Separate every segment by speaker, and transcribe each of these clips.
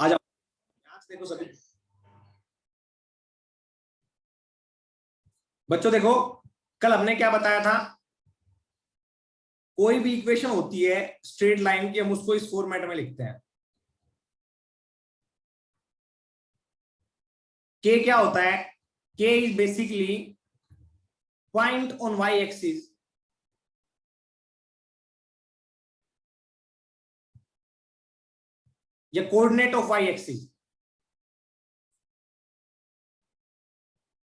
Speaker 1: आ जाओ, ध्यान से देखो सभी बच्चों। देखो, कल हमने क्या बताया था, कोई भी इक्वेशन होती है स्ट्रेट लाइन की, हम उसको इस फॉर्मेट में लिखते हैं। के क्या होता है? K is basically point on Y axis या कोऑर्डिनेट ऑफ वाई एक्सिस,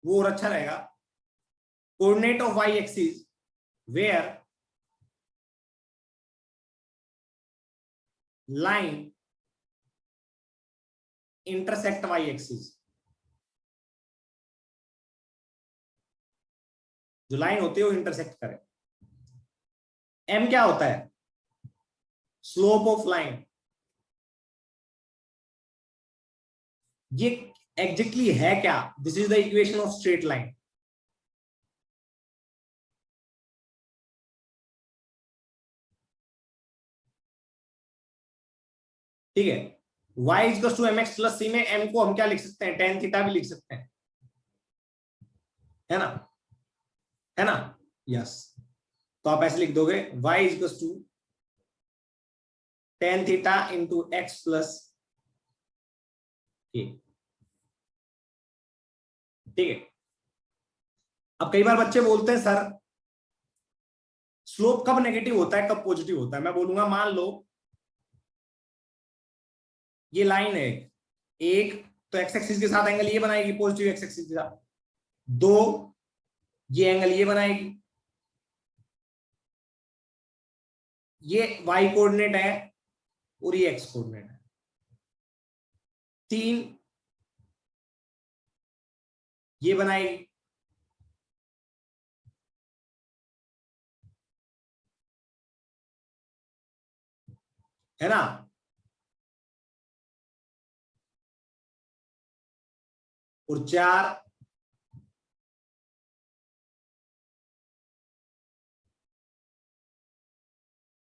Speaker 1: वो और अच्छा रहेगा। Coordinate of Y axis where line intersect Y axis. जो लाइन होती है वो इंटरसेक्ट करे। एम क्या होता है? Slope of line. ये एग्जैक्टली है क्या? This is the equation of straight line. ठीक है, y is to M X plus C में m को हम क्या लिख सकते हैं? टेन थीटा भी लिख सकते हैं, है ना? है ना? यस। तो आप ऐसे लिख दोगे y is to tan theta into x plus k. ठीक है। अब कई बार बच्चे बोलते हैं सर स्लोप कब नेगेटिव होता है, कब पॉजिटिव होता है? मैं बोलूंगा मान लो ये लाइन है एक, तो एक्स एक्सिस के साथ एंगल ये बनाएगी, पॉजिटिव एक्स एक्सिस के साथ। दो, ये एंगल ये बनाएगी, ये वाई कोऑर्डिनेट है और ये एक्स कोऑर्डिनेट है। तीन, ये बनाएगी, है ना? और चार,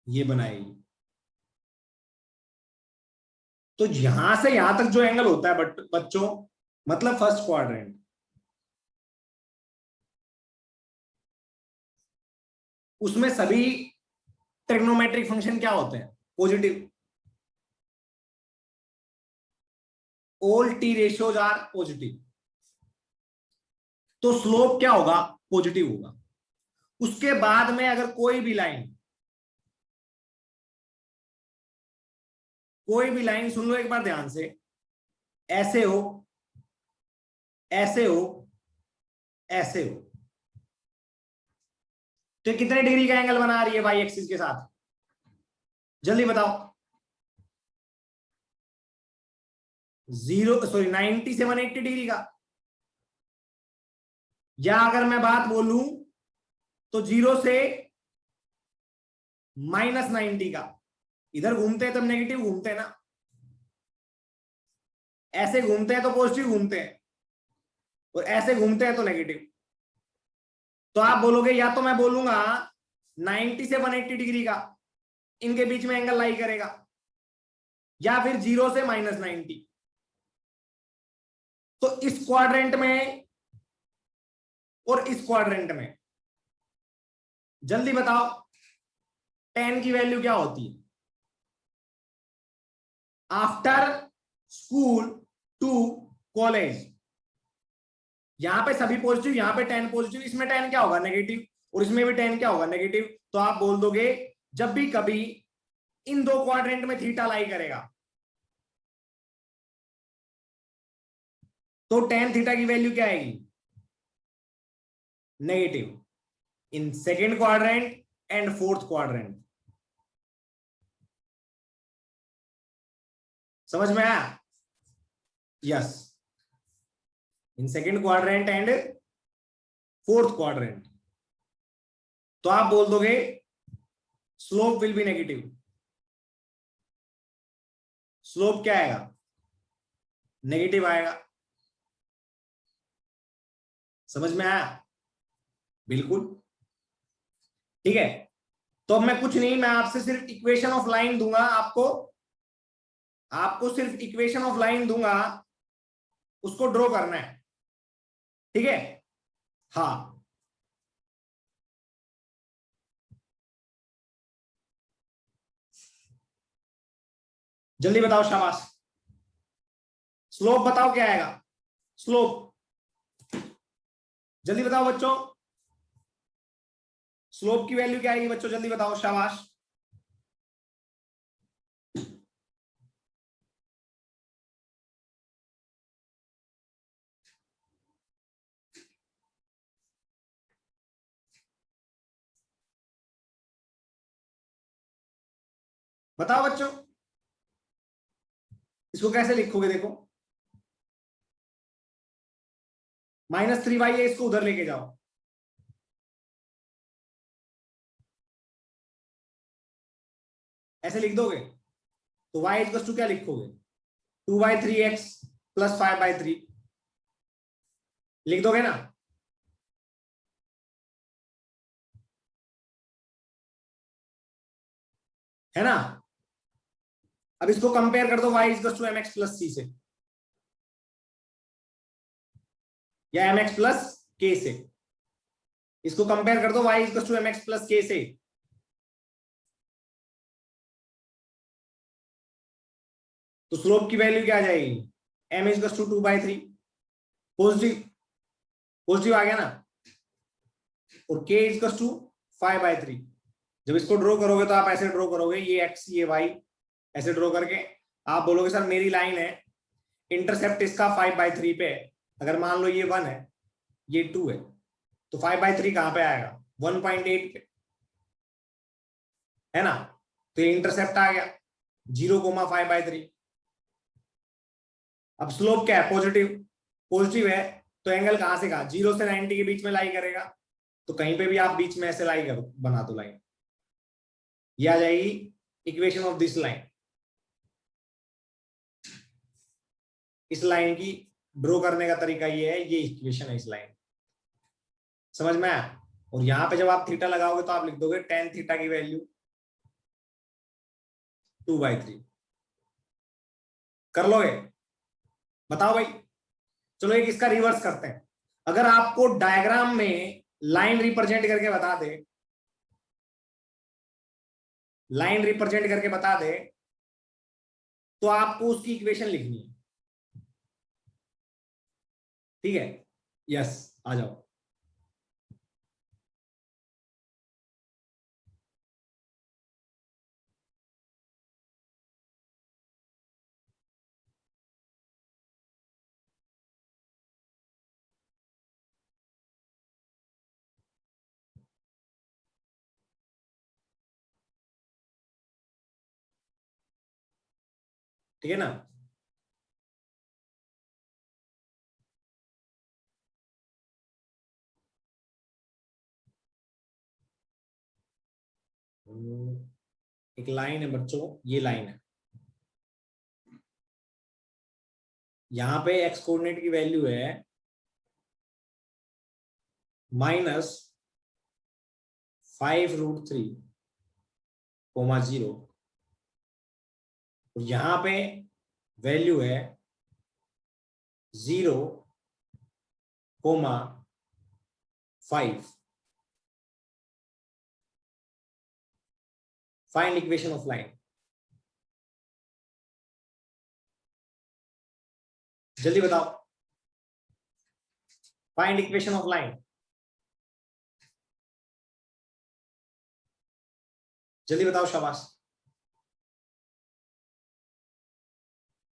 Speaker 1: ये बनाएगी। तो यहां से यहां तक जो एंगल होता है बच्चों, मतलब फर्स्ट क्वाड्रेंट, उसमें सभी ट्रिग्नोमेट्रिक फंक्शन क्या होते हैं? Positive. All T ratios are positive. तो स्लोप क्या होगा? पॉजिटिव होगा। उसके बाद में अगर कोई भी लाइन, कोई भी लाइन सुन लो एक बार ध्यान से, ऐसे हो, ऐसे हो, ऐसे हो, तो कितने डिग्री का एंगल बना रही है वाई एक्सिस के साथ? जल्दी बताओ। 90 से 180 डिग्री का। या अगर मैं बात बोलूं तो 0 से -90 का। इधर घूमते हैं तब नेगेटिव घूमते हैं ना, ऐसे घूमते हैं तो पॉजिटिव घूमते हैं, और ऐसे घूमते हैं तो नेगेटिव। तो आप बोलोगे या तो मैं बोलूंगा 90 से 180 डिग्री का, इनके बीच में एंगल लाई करेगा, या फिर 0 से -90। तो इस क्वाड्रेंट में और इस क्वाड्रेंट में जल्दी बताओ tan की वैल्यू क्या होती है? आफ्टर स्कूल टू कॉलेज, यहां पे सभी पॉजिटिव, यहां पे tan पॉजिटिव, इसमें tan क्या होगा? नेगेटिव, और इसमें भी tan क्या होगा? नेगेटिव। तो आप बोल दोगे जब भी कभी इन दो क्वाड्रेंट में थीटा लाई करेगा तो tan थीटा की वैल्यू क्या आएगी? Negative in second quadrant and fourth quadrant. समझ में आया? Yes, in second quadrant and fourth quadrant. तो आप बोल दोगे slope will be negative. Slope क्या आएगा? नेगेटिव आएगा। समझ में आया? बिल्कुल। ठीक है, तो अब मैं कुछ नहीं, मैं आपसे सिर्फ इक्वेशन ऑफ लाइन दूंगा आपको, आपको सिर्फ इक्वेशन ऑफ लाइन दूंगा, उसको ड्रॉ करना है, ठीक है। हाँ, जल्दी बताओ, शाबाश। स्लोप बताओ क्या आएगा, स्लोप जल्दी बताओ बच्चों, स्लोप की वैल्यू क्या आएगी बच्चों, जल्दी बताओ, शाबाश। बताओ बच्चों, इसको कैसे लिखोगे, देखो -3y है, इसको उधर लेके जाओ, ऐसे लिख दोगे तो y इक्वल टू क्या लिखोगे, 2y3x + 5/3 लिख दोगे ना। है ना। अब इसको कंपेयर कर दो y equal to mx + c से, या mx + k से। इसको कंपेयर कर दो y equal to mx + k से, तो स्लोप की वैल्यू क्या आ जाएगी, m equal to 2/3, positive, positive आ गया ना, और k इक्वल टू 5/3। जब इसको ड्रॉ करोगे तो आप ऐसे ड्रॉ करोगे, ये x ये y, ऐसे ड्रॉ करके आप बोलोगे सर मेरी लाइन है, इंटरसेप्ट इसका 5/3 पे है, अगर मान लो ये 1 है ये 2 है, तो 5/3 कहां पे आएगा, 1.8 पे, है ना। तो ये इंटरसेप्ट आ गया 0,5/3। अब स्लोप क्या है, पॉजिटिव, पॉजिटिव है, तो एंगल कहां से कहां, 0 से 90 के बीच में लाई करेगा, तो कहीं पे भी आप बीच में ऐसे लाई करो, बना दो लाइन, ये आ जाएगी इक्वेशन ऑफ दिस लाइन। इस लाइन की ड्रॉ करने का तरीका ये है, ये इक्वेशन है इस लाइन, समझ में आया। और यहां पे जब आप थीटा लगाओगे तो आप लिख दोगे tan थीटा की वैल्यू 2/3, कर लोगे, बताओ भाई। चलो एक इसका रिवर्स करते हैं, अगर आपको डायग्राम में लाइन रिप्रेजेंट करके बता दे, लाइन रिप्रेजेंट करके बता दे, तो आपको उसकी इक्वेशन लिखनी है, ठीक है। यस, आ जाओ। ठीक है ना। एक लाइन है बच्चों, ये लाइन है, यहां पे एक्स कोऑर्डिनेट की वैल्यू है -5√3,0, और यहां पे वैल्यू है 0,5। फाइंड इक्वेशन ऑफ लाइन, जल्दी बताओ, फाइंड इक्वेशन ऑफ लाइन, जल्दी बताओ, शाबाश,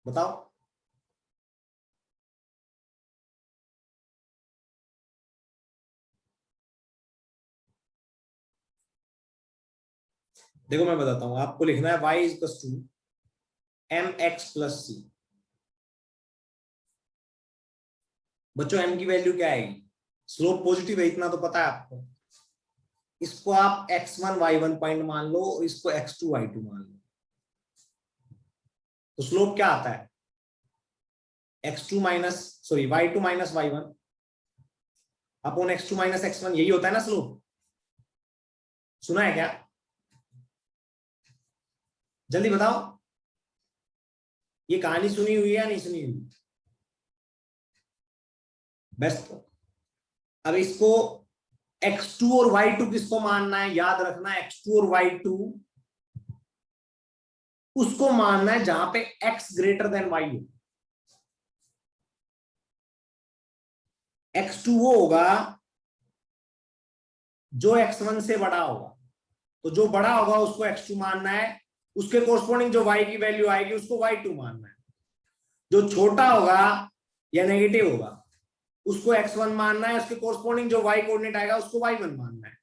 Speaker 1: बताओ। देखो मैं बताता हूं, आपको लिखना है y equal to mx + c। बच्चों m की वैल्यू क्या आएगी, स्लोप पॉजिटिव है इतना तो पता है आपको, इसको आप x1 y1 पॉइंट मान लो और इसको x2 y2 मान लो, तो स्लोप क्या आता है, x2 minus sorry y2 - y1 upon x2 - x1, यही होता है ना स्लोप, सुना है क्या, जल्दी बताओ। ये कहानी सुनी हुई है या नहीं सुनी हुई? बेस्ट। अब इसको x2 और y2 किसको मानना है, याद रखना, x2 और y2 उसको मानना है जहां पे x ग्रेटर देन y हो। x2 वो होगा जो x1 से बड़ा होगा, तो जो बड़ा होगा उसको x2 मानना है, उसके कोरस्पोंडिंग जो y की वैल्यू आएगी उसको y2 मानना है। जो छोटा होगा या नेगेटिव होगा उसको x1 मानना है, उसके कोरस्पोंडिंग जो y कोऑर्डिनेट आएगा उसको y1 मानना है।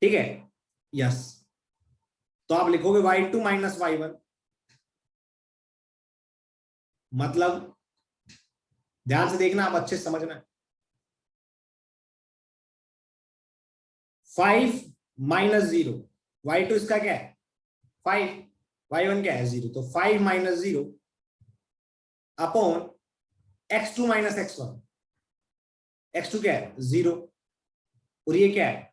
Speaker 1: ठीक है, यस। तो आप लिखोगे y2 माइनस y1, मतलब ध्यान से देखना, आप अच्छे से समझना। 5 माइनस 0, y2 इसका क्या है 5, y1 क्या है 0, तो 5 minus 0 upon x2 minus x1, x2 क्या है 0 और ये क्या है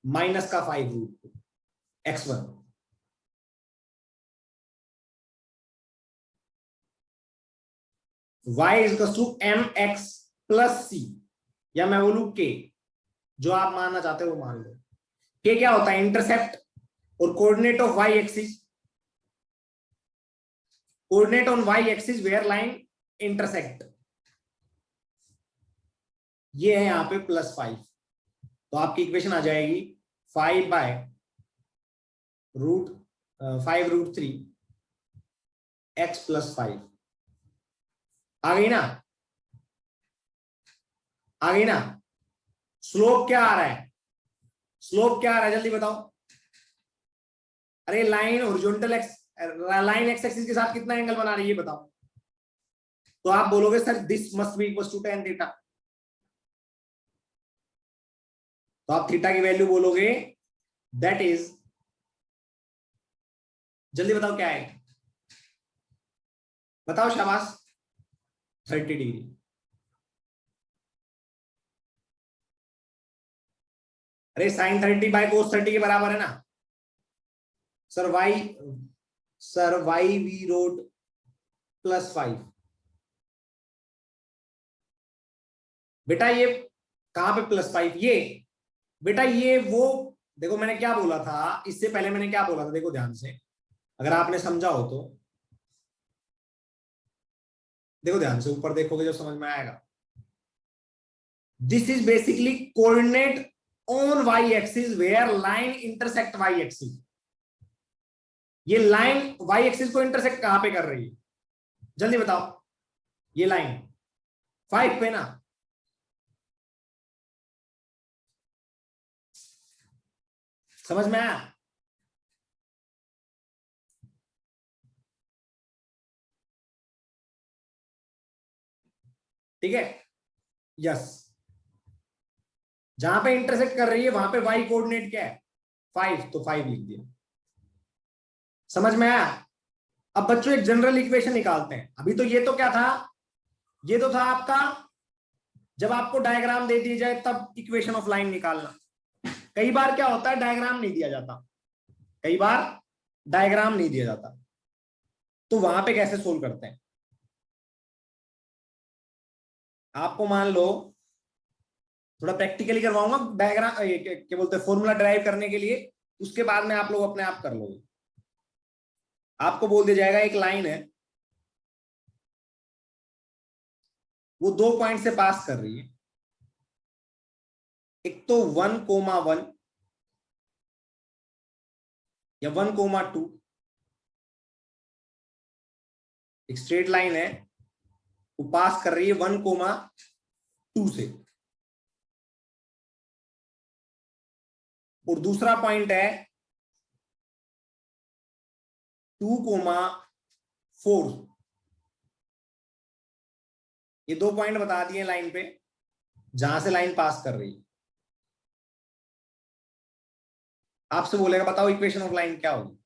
Speaker 1: माइनस का 5 root x1। y is to mx plus c, या मैं बोलू k, जो आप मानना चाहते हो वो मान लो। k क्या होता है इंटरसेप्ट और coordinate of y axis, coordinate on y axis where line intersect, ये है यहां पे +5, तो आपकी इक्वेशन आ जाएगी 5 बाय रूट 5√3 x प्लस 5। आ गई ना, आ गई ना। स्लोप क्या आ रहा है, स्लोप क्या आ रहा है जल्दी बताओ। अरे line horizontal x, line x axis के साथ कितना एंगल बना रही है बताओ। तो आप बोलोगे sir this must be equal to tan theta, तो आप थीटा की वैल्यू बोलोगे दैट इज, जल्दी बताओ क्या है, बताओ शाबाश, 30 डिग्री। अरे साइन 30 बाय कोस 30 के बराबर है ना सर, वाई वी रोड +5। बेटा ये कहां पे +5, ये बेटा ये वो, देखो मैंने क्या बोला था इससे पहले, मैंने क्या बोला था देखो ध्यान से, अगर आपने समझा हो तो देखो ध्यान से, ऊपर देखोगे जब समझ में आएगा। This is basically coordinate on Y axis where line intersect Y axis. ये लाइन वाई एक्सिस को इंटरसेक्ट कहां पे कर रही है जल्दी बताओ, ये लाइन 5 पे ना, समझ में आया। ठीक है, यस। जहां पे इंटरसेक्ट कर रही है वहां पे वाई कोऑर्डिनेट क्या है 5, तो 5 लिख दिया, समझ में आया। अब बच्चों एक जनरल इक्वेशन निकालते हैं। अभी तो ये तो क्या था, ये तो था आपका जब आपको डायग्राम दे दी जाए तब इक्वेशन ऑफ लाइन निकालना। कई बार क्या होता है डायग्राम नहीं दिया जाता, कई बार डायग्राम नहीं दिया जाता, तो वहां पे कैसे सोल्व करते हैं। आपको मान लो थोड़ा प्रैक्टिकली करवाऊंगा डायग्राम, क्या बोलते हैं फॉर्मूला ड्राइव करने के लिए, उसके बाद में आप लोग अपने आप कर लोगे। आपको बोल दिया जाएगा एक लाइन है, वो 2 पॉइंट से पास कर रही है, एक तो 1,1 या 1,2, एक स्ट्रेट लाइन है वो पास कर रही है 1,2 से, और दूसरा पॉइंट है 2,4। ये 2 पॉइंट बता दिए लाइन पे जहां से लाइन पास कर रही है। आपसे बोलेगा बताओ इक्वेशन ऑफ लाइन क्या होगी,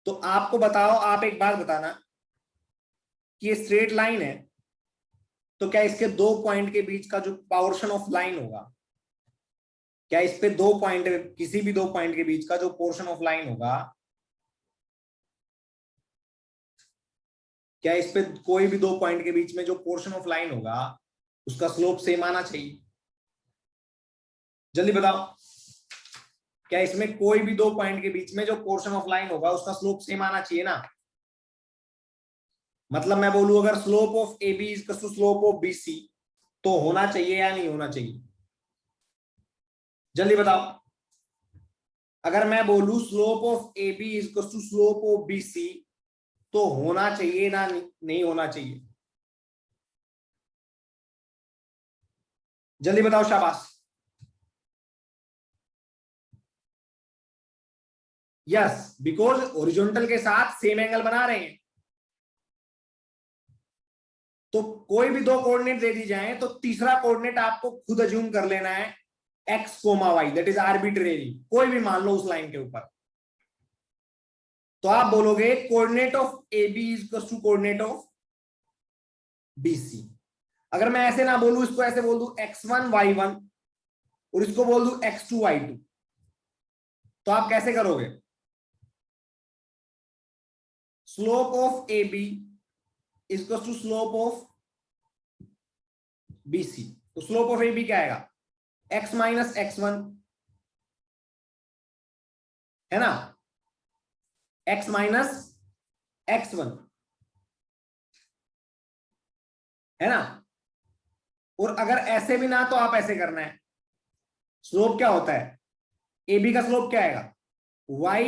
Speaker 1: तो आपको बताओ, आप एक बात बताना कि ये स्ट्रेट लाइन है, तो क्या इसके 2 पॉइंट के बीच का जो पोर्शन ऑफ लाइन होगा क्या इस पे दो पॉइंट, किसी भी दो पॉइंट के बीच का जो पोर्शन ऑफ लाइन होगा, क्या इस पे कोई भी दो पॉइंट के बीच में जो पोर्शन ऑफ लाइन होगा उसका स्लोप सेम आना चाहिए? जल्दी बताओ, क्या इसमें कोई भी दो पॉइंट के बीच में जो पोर्शन ऑफ लाइन होगा उसका स्लोप सेम आना चाहिए ना? मतलब मैं बोलूं अगर slope of A B is to slope of B C, तो होना चाहिए या नहीं होना चाहिए? जल्दी बताओ। अगर मैं बोलूं slope of A B is to slope of B C, तो होना चाहिए ना नहीं होना चाहिए? जल्दी बताओ, शाबाश। यस, बिकॉज ओरिजेंटल के साथ सेम एंगल बना रहे हैं। तो कोई भी दो कोऑर्डिनेट दे दी जाए तो तीसरा कोऑर्डिनेट आपको खुद अज्यूम कर लेना है x comma y, that is arbitrary, कोई भी मान लो उस लाइन के ऊपर। तो आप बोलोगे coordinate of A B is to coordinate of B C. अगर मैं ऐसे ना बोलूं, इसको ऐसे बोल दूं x1 y1 और इसको बोल दूं x2 y2, तो आप कैसे करोगे? Slope of A B is to slope of B C. तो स्लोप ऑफ ए बी क्या आएगा? x माइनस x1, है ना, x माइनस x1, है ना। और अगर ऐसे भी ना, तो आप ऐसे करना है, स्लोप क्या होता है, ए बी का स्लोप क्या आएगा? y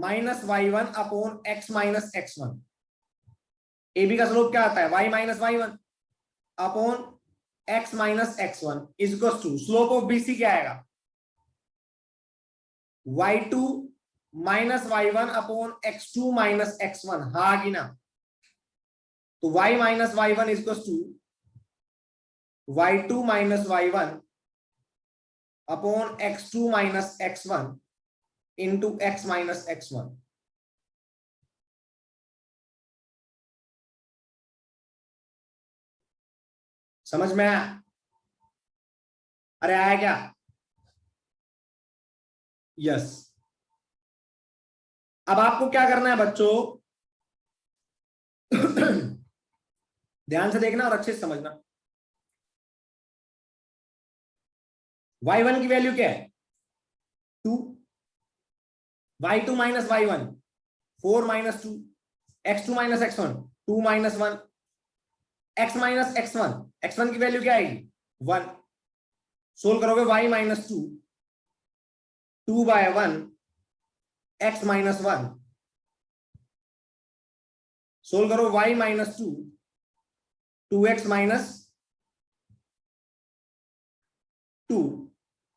Speaker 1: minus y1 upon x minus x1। A B का स्लोप क्या आता है? y minus y1 upon x minus x1 is equal to slope of BC क्या आएगा? y2 minus y1 upon x2 minus x1, हाँ कि ना? तो y minus y1 is equal to y2 minus y1 upon x2 minus x1 into x minus x1। समझ में आया? अरे आया क्या? यस। अब आपको क्या करना है बच्चों, ध्यान से देखना और अच्छे से समझना। y1 की वैल्यू क्या है? 2, y2 minus y1 4 minus 2, x2 minus x1 2 minus 1, x minus x1, x1 की वैल्यू क्या आएगी? 1। सोल्व करोगे y minus 2, 2 by 1 x minus 1। Solve करो y माइनस 2, 2x माइनस 2,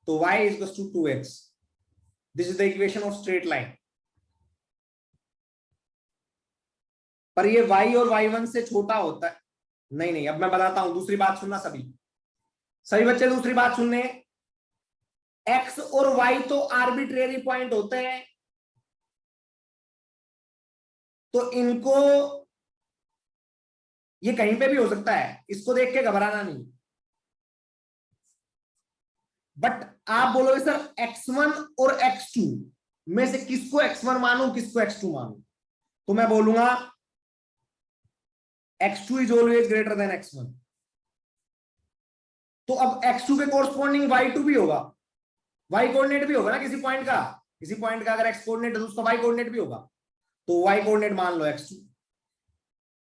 Speaker 1: तो y is equal to 2x। This is the equation of straight line. पर ये y और y1 से छोटा होता है। नहीं नहीं, अब मैं बताता हूं, दूसरी बात सुनना सभी, सभी बच्चे दूसरी बात सुनने। x और y तो आर्बिट्रेरी पॉइंट होते हैं, तो इनको ये कहीं पे भी हो सकता है, इसको देख के घबराना नहीं। बट आप बोलोगे सर x1 और x2 में से किसको x1 मानूं किसको x2 मानूं, तो मैं बोलूंगा x2 is always greater than x1। तो अब x2 के कोरस्पॉन्डिंग y2 भी होगा, y कोऑर्डिनेट भी होगा ना किसी पॉइंट का, किसी पॉइंट का अगर x कोऑर्डिनेट है तो उसका y कोऑर्डिनेट भी होगा, तो y कोऑर्डिनेट मान लो x2।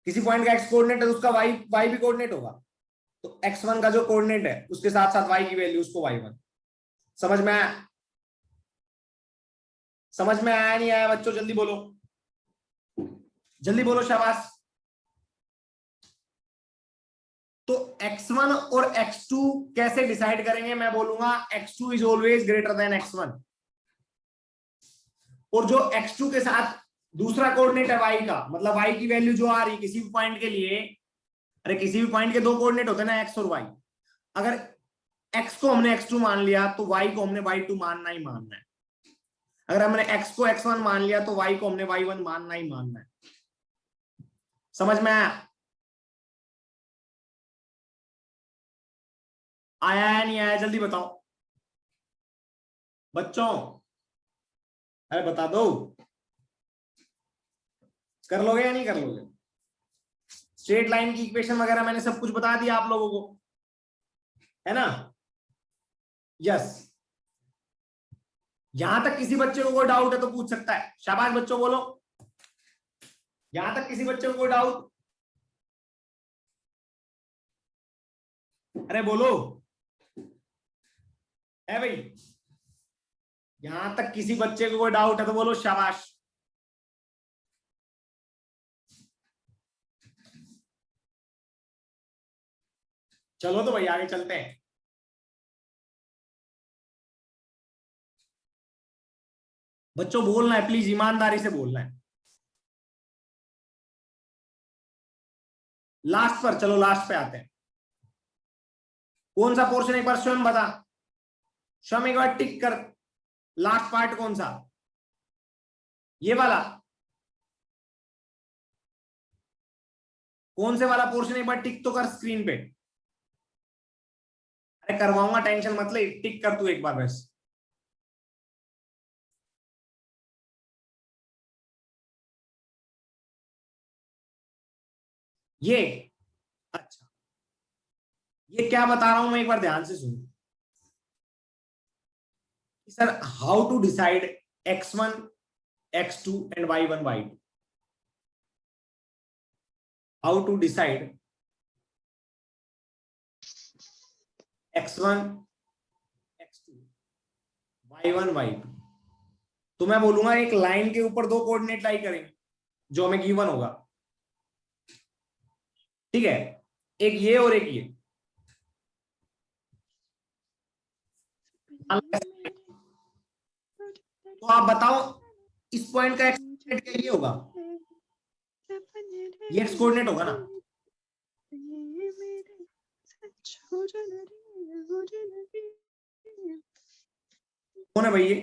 Speaker 1: किसी पॉइंट का x कोऑर्डिनेट है तो उसका y भी कोऑर्डिनेट होगा, तो x1 का जो कोऑर्डिनेट है उसके साथ साथ y की वैल्यू उसको y1। समझ में आया? समझ में आया नहीं आया बच्चों? जल्दी बोलो, जल्दी बोलो, शाबाश। तो x1 और x2 कैसे डिसाइड करेंगे? मैं बोलूंगा x2 is always greater than x1, और जो x2 के साथ दूसरा कोऑर्डिनेट है y का, मतलब y की वैल्यू जो आ रही किसी भी पॉइंट के लिए, अरे किसी भी पॉइंट के दो कोऑर्डिनेट होते हैं ना, x और y, अगर x को हमने x2 मान लिया तो y को हमने y2 मानना ही मानना है। अगर हमने x को x1 मान लिया तो y को हमने y1 मानना ही मानना है। समझ में आया? आया नहीं आया? जल्दी बताओ। बच्चों अरे बता दो, कर लोगे या नहीं कर लोगे? स्ट्रेट लाइन की इक्वेशन वगैरह मैंने सब कुछ बता दिया आप लोगों को, है ना? यस। यहां तक किसी बच्चे को कोई डाउट है तो पूछ सकता है, शाबाश बच्चों बोलो। यहां तक किसी बच्चे को कोई डाउट? अरे बोलो, है भाई? यहां तक किसी बच्चे को कोई डाउट है तो बोलो शाबाश। चलो तो भाई आगे चलते हैं। बच्चों बोलना है प्लीज, ईमानदारी से बोलना है। लास्ट पर चलो, लास्ट पे आते हैं। कौन सा पोर्शन एक बार स्वयं बता, स्वयं एक बार टिक कर। लास्ट पार्ट कौन सा? ये वाला? कौन से वाला पोर्शन एक बार टिक तो कर स्क्रीन पे। अरे करवाऊंगा, टेंशन मत ले, टिक कर तू एक बार बस। ये अच्छा, ये क्या बता रहा हूं मैं, एक बार ध्यान से सुन। Sir how to decide x1 x2 and y1 y2, how to decide x1 x2 y1 y2। तो मैं बोलूंगा एक लाइन के ऊपर दो कोऑर्डिनेट लाई करेंगे जो हमें गिवन होगा, ठीक है? एक ये और एक ये। तो आप बताओ इस पॉइंट का एक्स कोऑर्डिनेट क्या ये होगा? ये एक्स कोऑर्डिनेट होगा ना? कौन है भाई ये?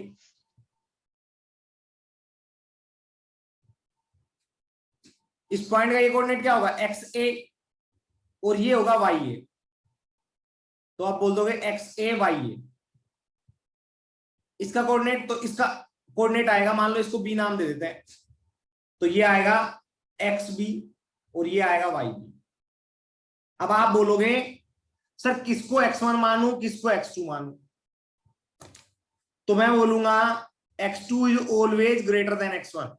Speaker 1: इस पॉइंट का ये कोऑर्डिनेट क्या होगा? एक्स ए, और ये होगा वाई ए। तो आप बोल दोगे एक्स ए वाई ए। इसका कोऑर्डिनेट, तो इसका कोऑर्डिनेट आएगा, मान लो इसको बी नाम दे देते हैं, तो ये आएगा एक्स बी और ये आएगा वाई बी। अब आप बोलोगे सर किसको x1 मानूं किसको x2 मानूं? तो मैं बोलूंगा x2 is always greater than x1।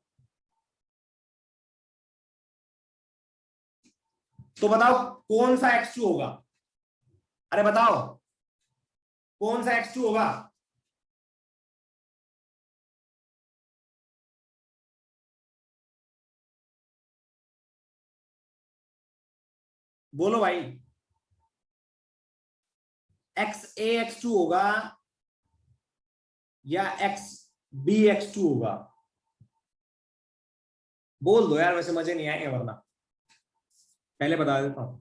Speaker 1: तो बताओ कौन सा x2 होगा? अरे बताओ कौन सा x2 होगा? बोलो भाई, एक्स ए x2 होगा या एक्स बी x2 होगा? बोल दो यार, वैसे मजे नहीं आएंगे वरना, पहले बता देता हूं।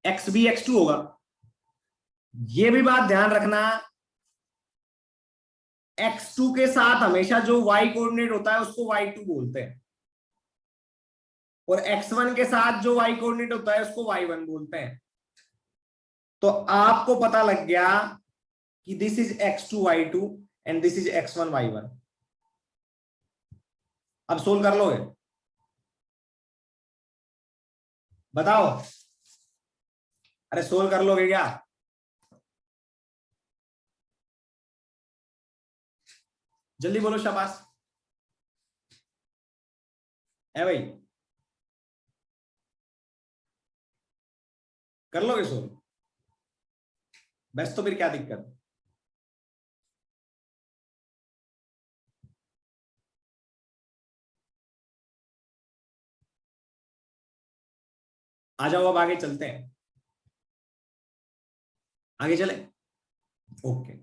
Speaker 1: एक्स बी x2 होगा। ये भी बात ध्यान रखना, x2 के साथ हमेशा जो y कोऑर्डिनेट होता है उसको y2 बोलते हैं, और x1 के साथ जो y कोऑर्डिनेट होता है उसको y1 बोलते हैं। तो आपको पता लग गया कि this is x2 y2 and this is x1 y1। अब सोल्व कर लोगे? बताओ, अरे सोल्व कर लोगे क्या? जल्दी बोलो शाबाश, है भाई? कर लोगे सोल्व? बस तो फिर क्या दिक्कत? आ जाओ, अब आगे चलते हैं। आगे चले? ओके,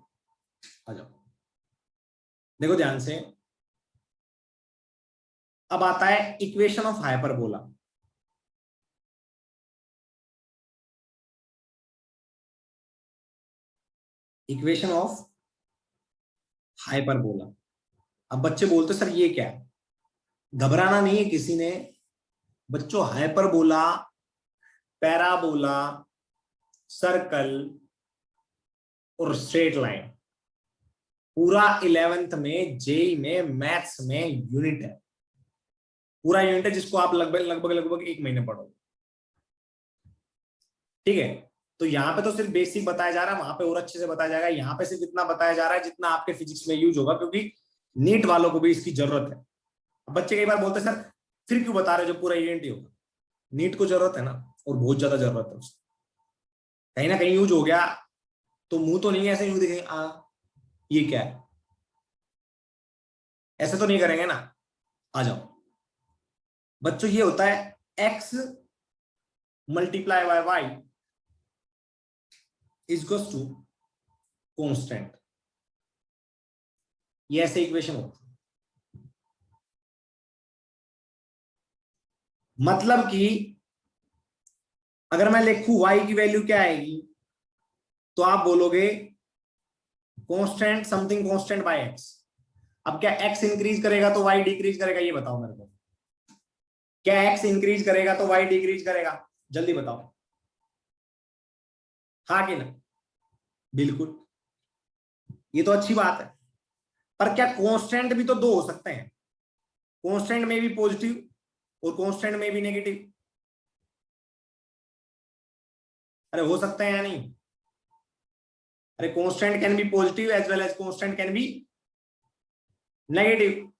Speaker 1: आ जाओ। देखो ध्यान से, अब आता है equation of hyperbola. Equation of hyperbola. अब बच्चे बोलते सर ये क्या है? घबराना नहीं है किसी ने बच्चों, हाइपरबोला, पैराबोला, सर्कल और स्ट्रेट लाइन, पूरा 11th में जेई में मैथ्स में यूनिट है, पूरा यूनिट है जिसको आप लगभग लगभग लगभग 1 महीने पढ़ोगे। ठीक है, तो यहाँ पे तो सिर्फ बेसिक बताया जा रहा है, वहां पे और अच्छे से बताया जाएगा। यहाँ पे सिर्फ इतना बताया जा रहा है जितना आपके फिजिक्स में यूज होगा, क्योंकि नीट वालों को भी इसकी जरूरत है। बच्चे कई बार बोलते हैं सर फिर क्यों बता रहे हो जो पूरा यूनिट ही होगा। नीट को जरूरत है ना, और बहुत ज्यादा जरूरत है उसकी। कहीं ना कहीं यूज हो गया तो मुंह तो नहीं ऐसे यूं दिखेंगे ये क्या है, ऐसे तो नहीं करेंगे ना। आ जाओ बच्चों, ये होता है x multiply by y equals to constant. ये ऐसे इक्वेशन होता है, मतलब कि अगर मैं लिखूं y की वैल्यू क्या आएगी, तो आप बोलोगे constant something constant by x। अब क्या x इंक्रीज करेगा तो y डिक्रीज करेगा, ये बताओ मेरे को। क्या x इंक्रीज करेगा तो y डिक्रीज करेगा, जल्दी बताओ। हाँ कि ना, बिल्कुल, ये तो अच्छी बात है। पर क्या कांस्टेंट भी तो दो हो सकते हैं, कांस्टेंट में भी पॉजिटिव और कांस्टेंट में भी नेगेटिव। अरे हो सकते हैं या नहीं। अरे constant can be positive as well as constant can be negative.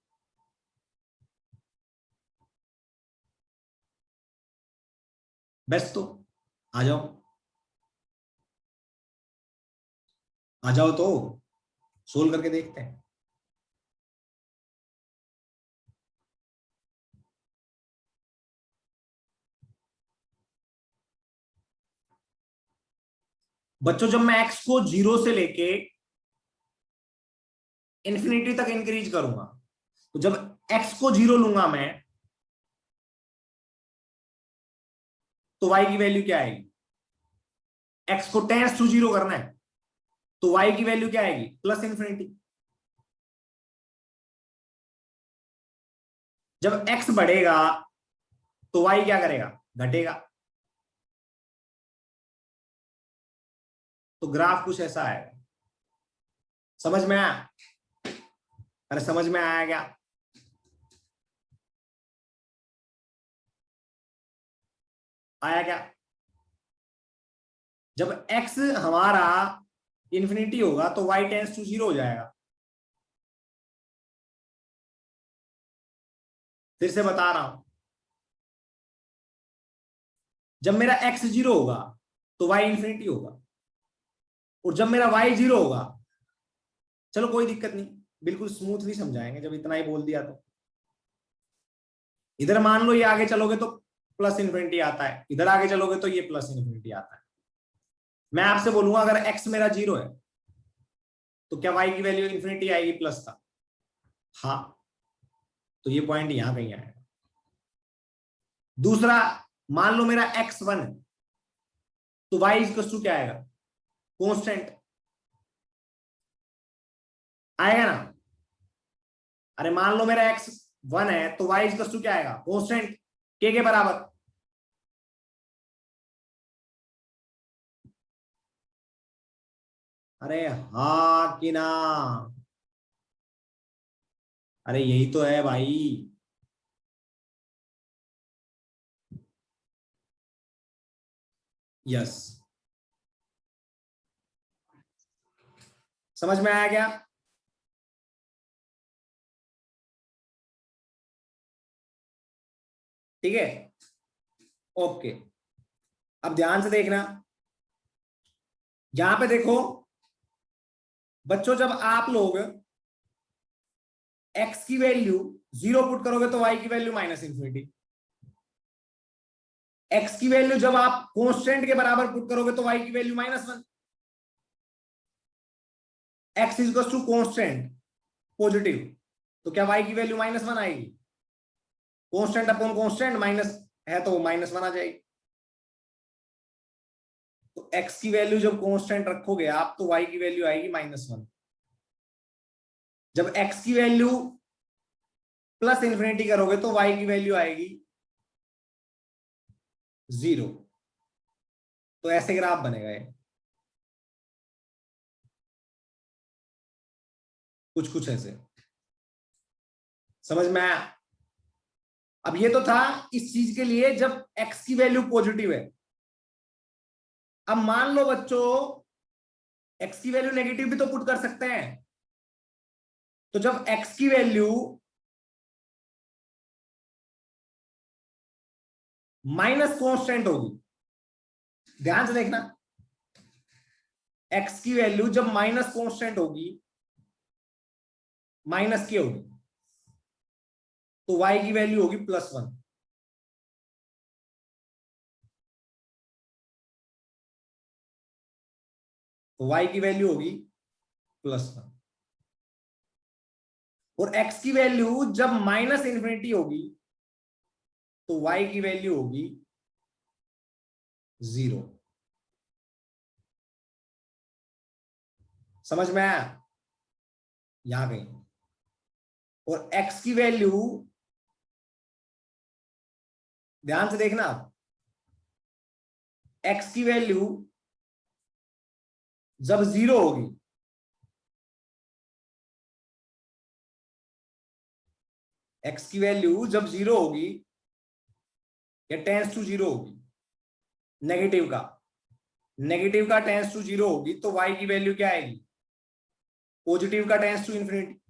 Speaker 1: Best तो आ जाओ, आ जाओ तो सोल्व करके देखते हैं। बच्चों जब मैं x को 0 से लेके इंफिनिटी तक इंक्रीज करूंगा, तो जब x को 0 लूंगा मैं, तो y की वैल्यू क्या आएगी। x को टेंस टू 0 करना है तो y की वैल्यू क्या आएगी, प्लस इंफिनिटी। जब x बढ़ेगा तो y क्या करेगा, घटेगा। तो ग्राफ कुछ ऐसा आएगा। समझ में आया। अरे समझ में आया क्या, आया क्या। जब x हमारा इंफिनिटी होगा तो y टेंस टू 0 हो जाएगा। फिर से बता रहा हूं, जब मेरा x 0 होगा तो y इंफिनिटी होगा, और जब मेरा y 0 होगा, चलो कोई दिक्कत नहीं, बिल्कुल स्मूथली समझाएंगे जब इतना ही बोल दिया तो। इधर मान लो ये आगे चलोगे तो प्लस इंफिनिटी आता है, इधर आगे चलोगे तो ये प्लस इंफिनिटी आता है। मैं आपसे बोलूंगा अगर x मेरा 0 है तो क्या y की वैल्यू इंफिनिटी आएगी प्लस का, हाँ, तो ये पॉइंट यहां कहीं आएगा। दूसरा, मान लो मेरा x 1 है तो y इक्वल टू क्या आएगा, कांस्टेंट आएगा ना। अरे मान लो मेरा x 1 है तो y इक्वल टू क्या आएगा, कांस्टेंट के बराबर। अरे हाँ कि ना, अरे यही तो है भाई। यस, समझ में आया क्या। ठीक है, ओके। अब ध्यान से देखना, यहां पे देखो बच्चों, जब आप लोग x की वैल्यू 0 पुट करोगे तो y की वैल्यू माइनस इंफिनिटी। x की वैल्यू जब आप कांस्टेंट के बराबर पुट करोगे तो y की value -1। x is to constant positive, तो क्या y की वैल्यू -1 आएगी। कांस्टेंट अपॉन कांस्टेंट माइनस है तो -1 आ जाएगी। तो x की वैल्यू जब कांस्टेंट रखोगे आप तो y की वैल्यू आएगी -1। जब x की वैल्यू प्लस इंफिनिटी करोगे तो y की वैल्यू आएगी 0। तो ऐसे ग्राफ बनेगा ये। कुछ कुछ ऐसे, समझ में आया? अब ये तो था इस चीज के लिए जब x की वैल्यू पॉजिटिव है। अब मान लो बच्चों x की वैल्यू नेगेटिव भी तो पुट कर सकते हैं। तो जब x की वैल्यू माइनस कांस्टेंट होगी, ध्यान से देखना, x की वैल्यू जब माइनस कांस्टेंट होगी, माइनस की होगी, तो y की वैल्यू होगी +1। तो y की वैल्यू होगी +1। और x की वैल्यू जब माइनस इंफिनिटी होगी तो y की वैल्यू होगी 0। समझ में आया? यहां कहीं। और x की वैल्यू, ध्यान से देखना, x की वैल्यू जब 0 होगी, x की वैल्यू जब 0 होगी या टेंस टू 0 होगी, नेगेटिव का, नेगेटिव का टेंस टू 0 होगी, तो y की वैल्यू क्या आएगी? पॉजिटिव का टेंस टू इंफिनिटी।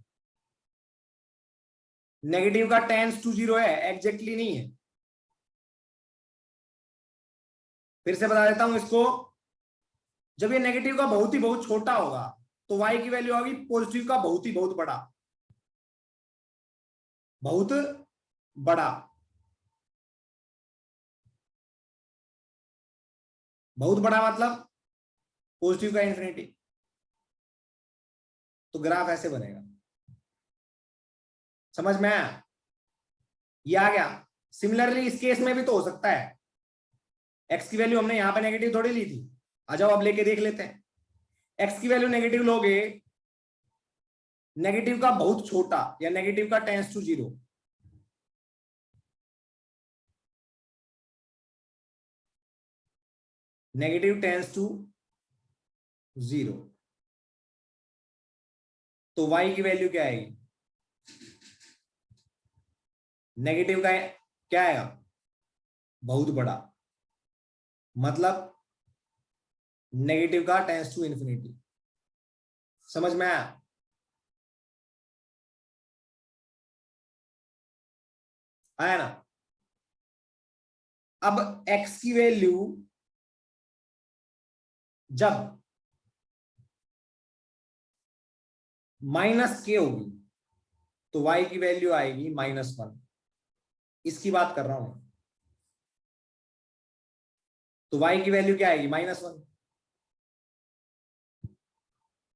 Speaker 1: नेगेटिव का टेंस टू 0 है, एग्जैक्टली नहीं है। फिर से बता देता हूं इसको, जब ये नेगेटिव का बहुत ही बहुत छोटा होगा तो y की वैल्यू होगी पॉजिटिव का बहुत ही बहुत बड़ा, बहुत बड़ा, बहुत बड़ा मतलब पॉजिटिव का इंफिनिटी। तो ग्राफ ऐसे बनेगा। समझ में आया? ये आ गया। सिमिलरली इस केस में भी तो हो सकता है, x की वैल्यू हमने यहां पे नेगेटिव थोड़ी ली थी, आ जाओ अब लेके देख लेते हैं। x की वैल्यू नेगेटिव लोगे, नेगेटिव का बहुत छोटा या नेगेटिव का tends to 0, negative tends to 0, तो y की वैल्यू क्या आएगी? नेगेटिव का क्या आएगा? बहुत बड़ा, मतलब नेगेटिव का टेंस टू इंफिनिटी। समझ में आया? आया ना? अब x की वैल्यू जब -k होगी तो y की वैल्यू आएगी -1। इसकी बात कर रहा हूं। तो y की वैल्यू क्या आएगी? -1।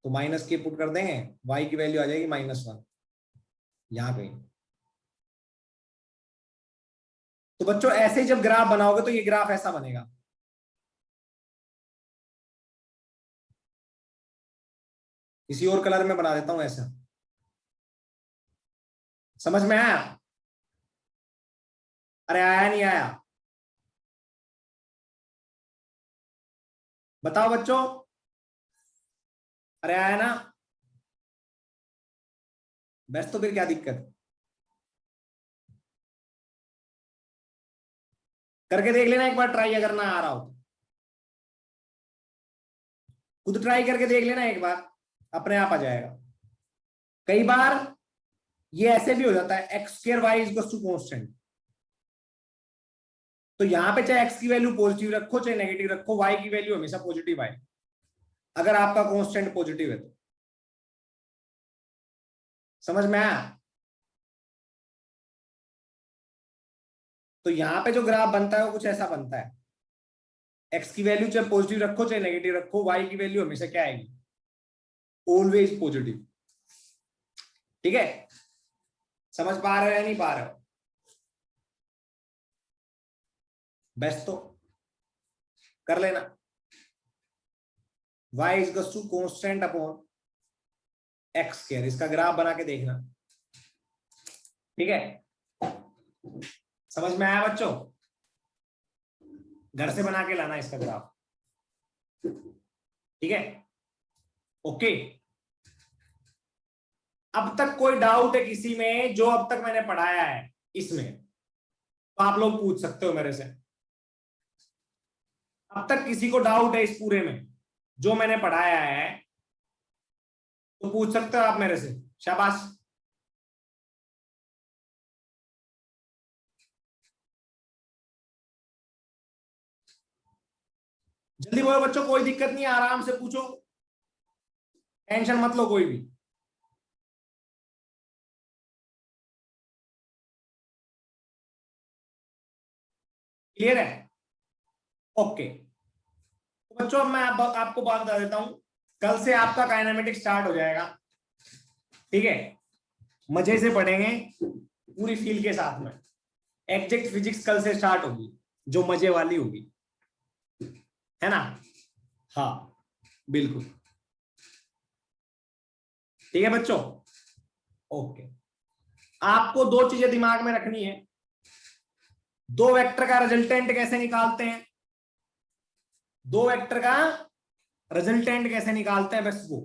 Speaker 1: तो -k पुट कर देंगे, y की वैल्यू आ जाएगी -1 यहां पे। तो बच्चों ऐसे ही जब ग्राफ बनाओगे तो ये ग्राफ ऐसा बनेगा। किसी और कलर में बना देता हूं ऐसा। समझ में आया? अरे आया नहीं आया? बताओ बच्चों। अरे आया ना? बस तो फिर क्या दिक्कत? करके देख लेना एक बार ट्राई, अगर ना आ रहा हो तो खुद ट्राई करके देख लेना एक बार, अपने आप आ जाएगा। कई बार ये ऐसे भी हो जाता है, x² y equals to constant. तो यहां पे चाहे x की वैल्यू पॉजिटिव रखो चाहे नेगेटिव रखो, y की वैल्यू हमेशा पॉजिटिव आए, अगर आपका कांस्टेंट पॉजिटिव है तो। समझ में आया? तो यहां पे जो ग्राफ बनता है वो कुछ ऐसा बनता है, x की वैल्यू चाहे पॉजिटिव रखो चाहे नेगेटिव रखो, y की वैल्यू हमेशा क्या आएगी? Always positive. ठीक है? समझ पा रहे हो या नहीं पा रहे हो? बेस्ट तो कर लेना। y equals to constant upon x², इसका ग्राफ बना के देखना। ठीक है? समझ में आया बच्चों? घर से बना के लाना इसका ग्राफ। ठीक है? ओके। अब तक कोई डाउट है किसी में जो अब तक मैंने पढ़ाया है इसमें, तो आप लोग पूछ सकते हो मेरे से। अब तक किसी को डाउट है इस पूरे में जो मैंने पढ़ाया है, तो पूछ सकते हो आप मेरे से। शाबाश। जल्दी बोलो बच्चों, कोई दिक्कत नहीं है, आराम से पूछो, टेंशन मत लो कोई भी। क्लियर है? ओके। तो बच्चों अब मैं आपको बात बता देता हूं, कल से आपका काइनेमेटिक स्टार्ट हो जाएगा। ठीक है, मजे से पढ़ेंगे पूरी फील के साथ में। एग्जैक्ट फिजिक्स कल से स्टार्ट होगी, जो मजे वाली होगी, है ना? हाँ बिल्कुल। ठीक है बच्चों, ओके। आपको दो चीजें दिमाग में रखनी है, दो वेक्टर का रिजल्टेंट कैसे निकालते हैं, दो वेक्टर का रिजल्टेंट कैसे निकालते हैं, बस वो,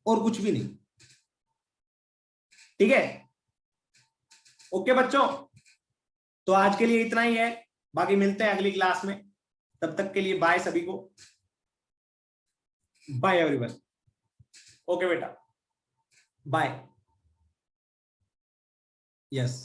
Speaker 1: और कुछ भी नहीं। ठीक है, ओके बच्चों, तो आज के लिए इतना ही है, बाकी मिलते हैं अगली क्लास में। तब तक के लिए बाय सभी को, बाय एवरीवन। ओके बेटा, बाय। यस।